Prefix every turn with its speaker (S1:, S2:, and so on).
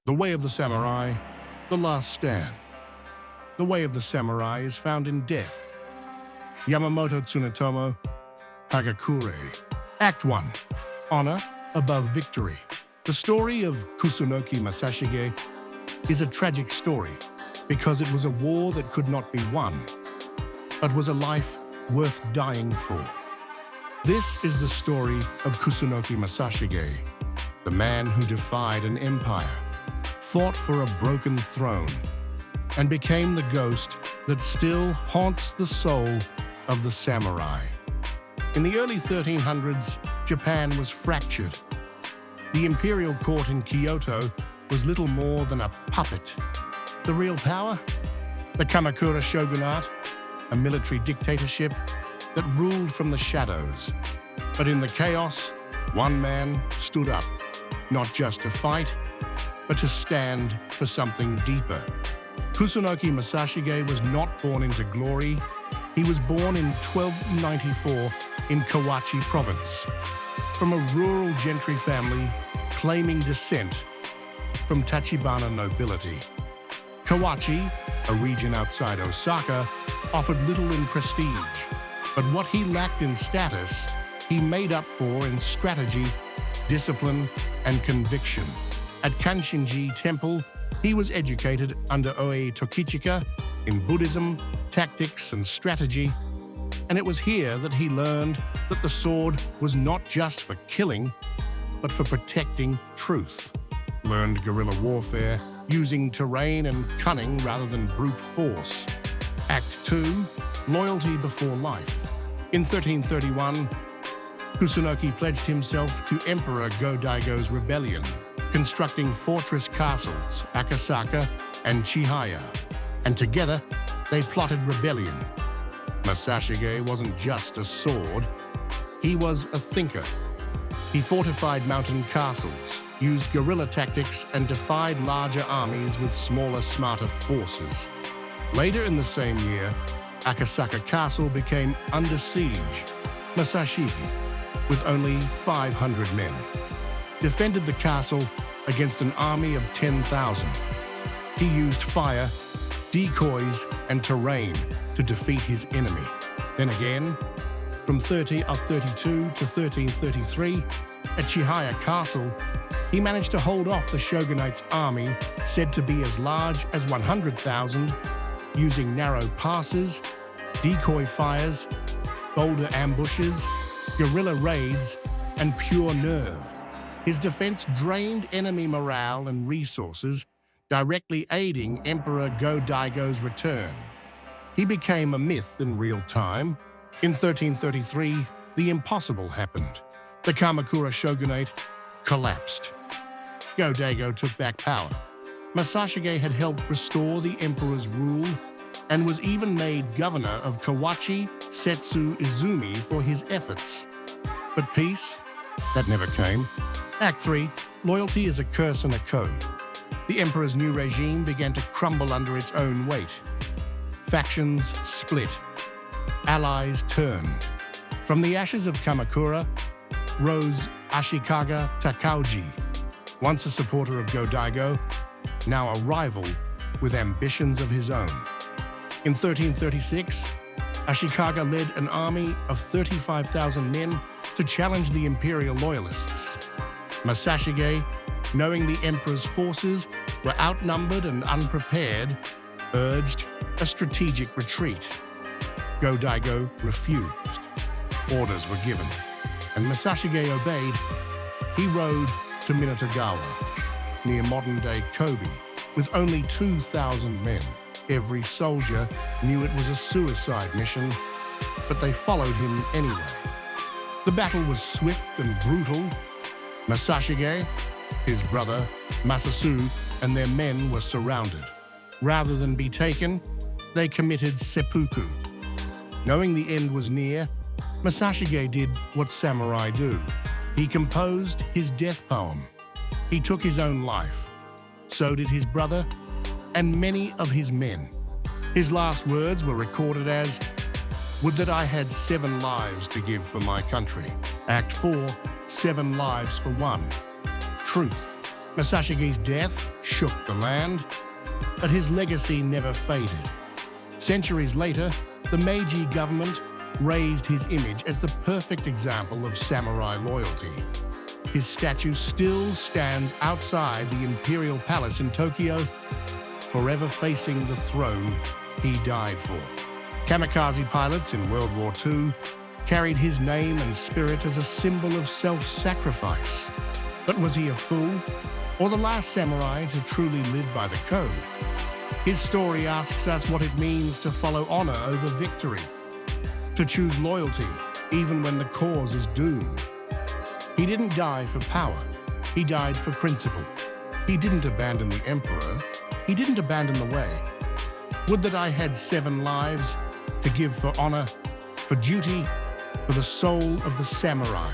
S1: The Way of the Samurai, The Last Stand. The Way of the Samurai is found in death. Yamamoto Tsunetomo, Hagakure. Act 1. Honor above victory. The story of Kusunoki Masashige is a tragic story because it was a war that could not be won, but was a life worth dying for. This is the story of Kusunoki Masashige, the man who defied an empire, fought for a broken throne, and became the ghost that still haunts the soul of the samurai. In the early 1300s, Japan was fractured. The imperial court in Kyoto was little more than a puppet. The real power? The Kamakura shogunate, a military dictatorship that ruled from the shadows. But in the chaos, one man stood up, not just to fight, but to stand for something deeper. Kusunoki Masashige was not born into glory. He was born in 1294 in Kawachi province, from a rural gentry family claiming descent from Tachibana nobility. Kawachi, a region outside Osaka, offered little in prestige, but what he lacked in status, he made up for in strategy, discipline, and conviction. At Kanshinji Temple, he was educated under Oe Tokichika in Buddhism, tactics, and strategy, and it was here that he learned that the sword was not just for killing, but for protecting truth. Learned guerrilla warfare using terrain and cunning rather than brute force. Act 2, Loyalty before life. In 1331, Kusunoki pledged himself to Emperor Go-Daigo's rebellion, constructing fortress castles, Akasaka and Chihaya, and together they plotted rebellion. Masashige wasn't just a sword, he was a thinker. He fortified mountain castles, used guerrilla tactics, and defied larger armies with smaller, smarter forces. Later in the same year, Akasaka Castle became under siege. Masashige, with only 500 men, defended the castle against an army of 10,000. He used fire, decoys, and terrain to defeat his enemy. Then again, from 32 to 1333, at Chihaya Castle, he managed to hold off the shogunate's army, said to be as large as 100,000, using narrow passes, decoy fires, boulder ambushes, guerrilla raids, and pure nerve. His defense drained enemy morale and resources, directly aiding Emperor Go-Daigo's return. He became a myth in real time. In 1333, the impossible happened. The Kamakura shogunate collapsed. Go-Daigo took back power. Masashige had helped restore the emperor's rule and was even made governor of Kawachi Setsu Izumi for his efforts. But peace? That never came. Act 3, Loyalty is a curse and a code. The emperor's new regime began to crumble under its own weight. Factions split. Allies turned. From the ashes of Kamakura rose Ashikaga Takauji, once a supporter of Go-Daigo, now a rival with ambitions of his own. In 1336, Ashikaga led an army of 35,000 men to challenge the imperial loyalists. Masashige, knowing the emperor's forces were outnumbered and unprepared, urged a strategic retreat. Go-Daigo refused. Orders were given, and Masashige obeyed. He rode to Minatogawa, near modern-day Kobe, with only 2,000 men. Every soldier knew it was a suicide mission, but they followed him anyway. The battle was swift and brutal. Masashige, his brother, Masasu, and their men were surrounded. Rather than be taken, they committed seppuku. Knowing the end was near, Masashige did what samurai do. He composed his death poem. He took his own life. So did his brother and many of his men. His last words were recorded as, "Would that I had 7 lives to give for my country." Act 4, 7 lives for one. Truth. Masashige's death shook the land, but his legacy never faded. Centuries later, the Meiji government raised his image as the perfect example of samurai loyalty. His statue still stands outside the Imperial Palace in Tokyo, forever facing the throne he died for. Kamikaze pilots in World War II carried his name and spirit as a symbol of self-sacrifice. But was he a fool, or the last samurai to truly live by the code? His story asks us what it means to follow honor over victory, to choose loyalty even when the cause is doomed. He didn't die for power, he died for principle. He didn't abandon the emperor, he didn't abandon the way. Would that I had 7 lives to give for honor, for duty, for the soul of the samurai.